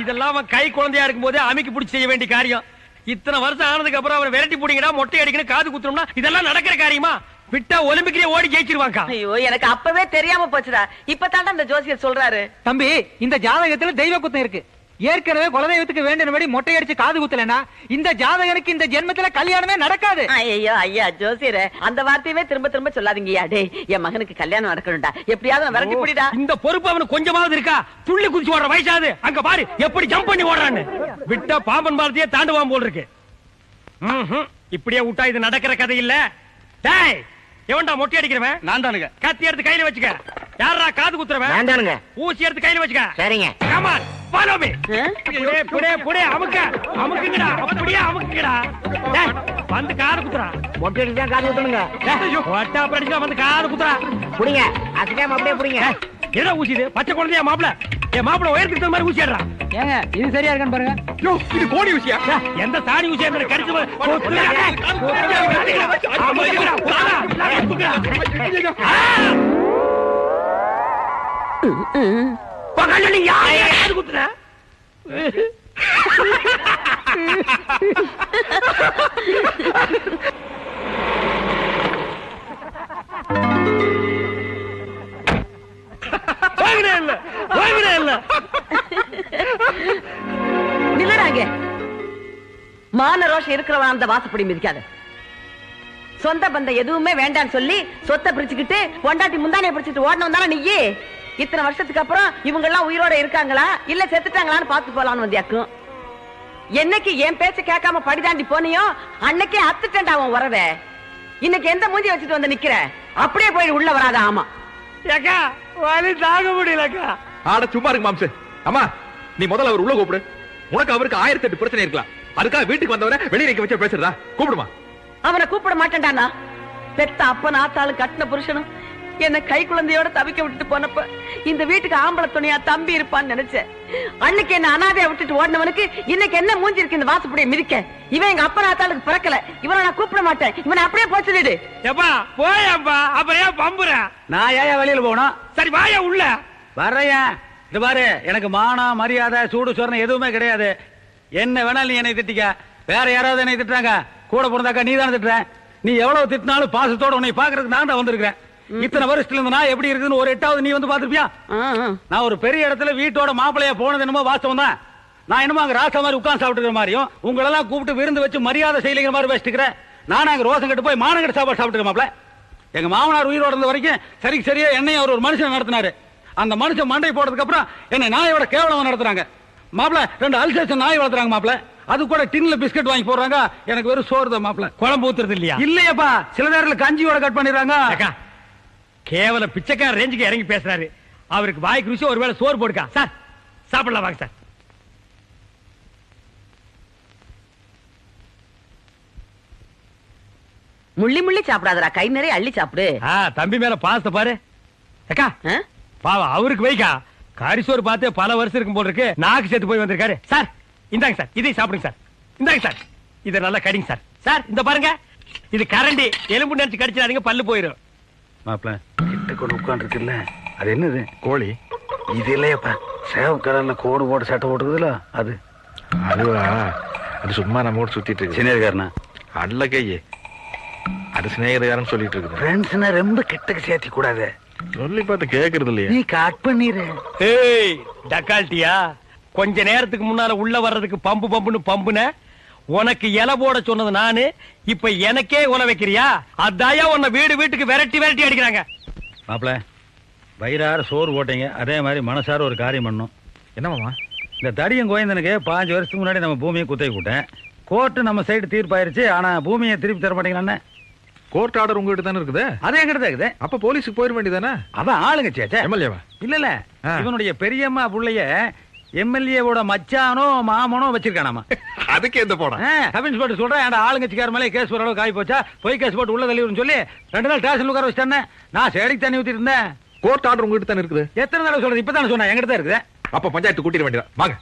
இதெல்லாம் கை குழந்தையா இருக்கும் போதே அமைக்கு பிடிச்சி செய்ய வேண்டிய காரியம். இத்தனை வருஷம் ஆனதுக்கு அப்புறம் அவரை விரட்டி போடுங்கடா, மொட்டை அடிக்கணும், காது குத்துறோம்னா இதெல்லாம் நடக்கிற காரியமா? விட்டா ஒலிம்பிக்லயே ஓடி ஜெயிச்சிருவாங்க. ஐயோ, எனக்கு அப்பவே தெரியாம போச்சுடா. இப்பதான்டா அந்த ஜோசியர் சொல்றாரு. தம்பி, இந்த ஜாதகத்துல தெய்வ குத்தம் இருக்கு. ஏற்கனவே குலதெய்வத்துக்கு வேண்டியபடி மொட்டை அடிச்சு காது குத்தலனா இந்த ஜாதகனுக்கு இந்த ஜென்மத்துல கல்யாணமே நடக்காது. ஐயோ ஐயா ஜோசியரே, அந்த வார்த்தையவே திரும்ப திரும்ப சொல்லாதீங்கயா. டேய், என் மகனுக்கு கல்யாணம் நடக்கணும்டா. எப்படியாவது விரட்டி புடிடா. இந்த பொறுப்பு அவனுக்கு கொஞ்சமாவது இருக்கா? துள்ளி குதிச்சு ஓடுற வயசாது. அங்க பாரு எப்படி ஜம்ப் பண்ணி ஓடுறான்னு. விட்டா பாம்பன் பாலத்தையே தாண்டுவான் போல் இருக்கு. இப்படியே விட்டா இது நடக்கிற கதை இல்ல. டேய், எவன்டா மொட்டை அடிக்கிறவன்? நான் தானுங்க. கத்தி எடுத்து கையில வச்சுக்க. யாரா காது குத்துறவன்? நான் தானுங்க. ஊசி எடுத்து கையில வச்சுக்க. சரிங்க. Come on, follow me. புடே அமுக்க அமுக்குங்கடா. அப்படியே அமுக்குங்கடா. டேய், வந்து காது குத்துறா. மொட்டை அடிச்சா காது குத்தணுங்க. ஒட்டா படிச்சா வந்து காது குத்துறா. புடிங்க, அசையாம அப்படியே புடிங்க. என்ன ஊசி இது? பச்சை குழந்தையா மாப்ள? ஏ மாப்ள உயரத்துக்கு தகுந்த மாதிரி ஊசி ஏறா. ஏங்க, இது சரியா இருக்கான்னு பாருங்க. யோ, இது கோடி ஊசியா? எந்த சாணி ஊசியா இருந்தா கடிச்சு குத்துற. நில்லறாங்க. மான ரோஷம் இருக்கிறவன் அந்த வாசப்படி மிதிக்காத. சொந்த பந்தம் எதுவுமே வேண்டான்னு சொல்லி சொத்தை பிரிச்சுக்கிட்டு பொண்டாட்டி முந்தானைய பிடிச்சிட்டு ஓடணும் தானே நீயே. இத்தனை வருஷத்துக்கு அப்புறம் இவங்க எல்லாம் உயிரோட இருக்காங்களா இல்ல செத்துட்டாங்களான்னு பாத்து போலான்னு வந்தியாக்கும். என்னைக்கு என் பேச்ச கேட்காம படிதாண்டி போனியோ அன்னைக்கே அத்துட்டேன்டா அவன் வரவ. இன்னைக்கு எந்த மூஞ்சி வச்சுட்டு வந்து நிக்கிற? அப்படியே போய் உள்ள வராத. ஆமா ஏக்கா, வலி தாங்க முடியலக்கா. ஆட சும்மா இருக்கு மாம்சே. அம்மா, நீ முதல்ல அவர் உள்ள கூப்பிடு. உனக்கு அவருக்கு 1008 பிரச்சனை இருக்கலாம். அதுக்காக வீட்டுக்கு வந்தவரை வெளியே நிக்க வச்சு பேசுறதா? கூப்பிடுமா. அவனை கூப்பிட மாட்டேன்டானா. பெத்த அப்பன் ஆத்தாலும் கட்டின புருஷனும் என்ன கை குழந்தையோட தவிக்க விட்டுட்டு போனப்ப இந்த வீட்டுக்கு ஆம்பளை துணையா தம்பி இருப்பான்னு நினைச்சேன். அன்னைக்கு என்ன அனாதையா விட்டுட்டு ஓடினவனுக்கு இன்னைக்கு என்ன மூஞ்சி இருக்கு இந்த வாசப்படியை மிதிக்க? இவன் எங்க அப்பன் ஆத்தாளுக்கு பிறக்கல. இவனை நான் கூப்பிட மாட்டேன். இவனை அப்படியே போய் சொல்லிடு. எப்பா போயப்பா, அப்புறம் ஏன் பம்புற? நான் ஏன் வெளியில போகணும்? சரி வாயா உள்ள. வர்றேன். இது பாரு, எனக்கு மானம் மரியாதை சூடு சொரணை எதுவுமே கிடையாது. என்ன வேணாலும் நீ என்னை திட்டிக்க. வேற யாராவது என்னை திட்டுறாங்க? கூட பிறந்தாக்கா நீ தானே திட்டுற. நீ எவ்வளவு திட்டினாலும் பாசத்தோட உன்னை பாக்குறதுக்கு நான் தான் வந்திருக்கேன். இத்தனை வருஷத்துல இருந்து நான் எப்படி இருக்குன்னு ஒரு 8வது நீ வந்து பாத்துருப்பியா? நான் ஒரு பெரிய இடத்துல வீட்டோட மாப்பிளையா போனது என்னமோ வாஸ்தவம் தான். நான் என்னமோ அங்க ராசா மாதிரி உட்கார்ந்து சாப்பிட்டுக்கிற மாதிரியும் உங்களெல்லாம் கூப்பிட்டு விருந்து வச்சு மரியாதை செய்யலைங்கிற மாதிரி வச்சுக்கிறேன். நானும் அங்க ரோசம் கட்டு போய் மானங்கட்டு சாப்பாடு சாப்பிட்டுக்க மாப்பிள. எங்க மாமனார் உயிரோட இருந்த வரைக்கும் சரியா என்னையும் அவர் ஒரு மனுஷன் நடத்தினாரு. அந்த மனுஷன் மண்டை போட்டதுக்கு அப்புறம் என்னை நாயோட கேவலம் நடத்துறாங்க மாப்பிள. 2 அல்சேஷன் நாய் வளர்த்துறாங்க மாப்பிள. அது கூட டின்ல பிஸ்கட் வாங்கி போடுறாங்க. எனக்கு வெறும் சோறு தான் மாப்பிள. குழம்பு ஊத்துறது இல்லையா? இல்லையப்பா, சில நேரத்துல கஞ்சியோட கட் பண்ணிடுறாங்க. கேவல பிச்சைக்கார ரேஞ்சுக்கு இறங்கி பேசுறாரு. அவருக்கு வாய்க்கு ருசி ஒருவேளை சோறு போடுக்கா. சார் சாப்பிடலாம் வாங்க சார். முள்ளி முள்ளி சாப்பிடாதடா, கை நிறைய அள்ளி சாப்பிடு. தம்பி மேல பாசத்தை பாரு. அக்கா பாவா, அவருக்கு வைக்கா. கரிசோறு பார்த்து பல வருஷம் இருக்கும் போல இருக்கு. நாக்கு சேர்த்து போய் வந்திருக்காரு. சார் இந்தாங்க சார், இதை சாப்பிடுங்க சார். இந்தாங்க சார், இதை நல்லா கடிங்க சார். சார் இந்த பாருங்க, இது கரண்டி. எலும்பு நினைச்சு கடிச்சிடாதீங்க, பல்லு போயிடும். மாப்பிள கிட்ட கொண்டு உட்காந்துருக்கு இல்ல, அது என்னது? கோழி. இது இல்லையப்பா, சேவ கலர்ல கோடு போட்டு சட்டை போட்டுக்குதுல அது. அதுவா? அது சும்மா நம்ம கூட சுத்திட்டு இருக்கு. சின்னேருக்காரனா? அல்ல கையே, அது சிநேகிதக்காரன் சொல்லிட்டு இருக்குது. ஃப்ரெண்ட்ஸ்னா ரொம்ப கிட்டக்கு சேர்த்தி கூடாது. சொல்லி பார்த்து கேக்குறது இல்லையா? நீ கட் பண்ணிரு. ஏய் டக்கால்ட்டியா, கொஞ்ச நேரத்துக்கு முன்னால உள்ள வர்றதுக்கு பம்புன்னு பம்புன உனக்கு இலை போட சொன்னது நானு. இப்ப எனக்கே உல வைக்கிறியா? அதாயா உன்னை வீட்டுக்கு விரட்டி அடிக்கிறாங்க. மாப்பிள, வயிறார சோறு போட்டீங்க, அதே மாதிரி மனசார ஒரு காரியம் பண்ணும். என்னமாமா? இந்த தடியும் கோயந்தனுக்கு 5 வருஷத்துக்கு முன்னாடி நம்ம பூமியை குத்தகை கூட்டேன். கோர்ட்டு நம்ம சைடு தீர்ப்பாயிருச்சு. ஆனா பூமியை திருப்பி தர மாட்டேங்கிறானே. கோர்ட் ஆர்டர் உங்ககிட்ட தானே இருக்குது. அதே எங்கிட்ட தான் இருக்குது. அப்ப போலீஸுக்கு போயிட வேண்டியதானே? அவன் ஆளுங்க சேச்சா. எம்எல்ஏவா? இல்ல இவனுடைய பெரியம்மா புள்ளைய எம்எல்ஏவோட மச்சானோ மாமனோ வச்சிருக்கானாமா. அதுக்கு எந்த போட சப் இன்ஸ்பெக்டர் சொல்றேன், என் ஆளுங்கட்சிக்கார மேலே கேஸ் போற அளவுக்கு காய் போச்சா, போய் கேஸ் போட்டு உள்ள தள்ளிவிடும் சொல்லி 2 நாள் ஸ்டேஷன் உட்கார வச்சிட்டேன். நான் சேடிக்கு தண்ணி ஊத்திட்டு இருந்தேன். கோர்ட் ஆர்டர் உங்ககிட்ட தானே இருக்குது. எத்தனை தடவை சொல்றது? இப்பதானே சொன்னேன், எங்கிட்ட தான் இருக்குது. அப்ப பஞ்சாயத்து கூட்டிட வேண்டியதான் வாங்க.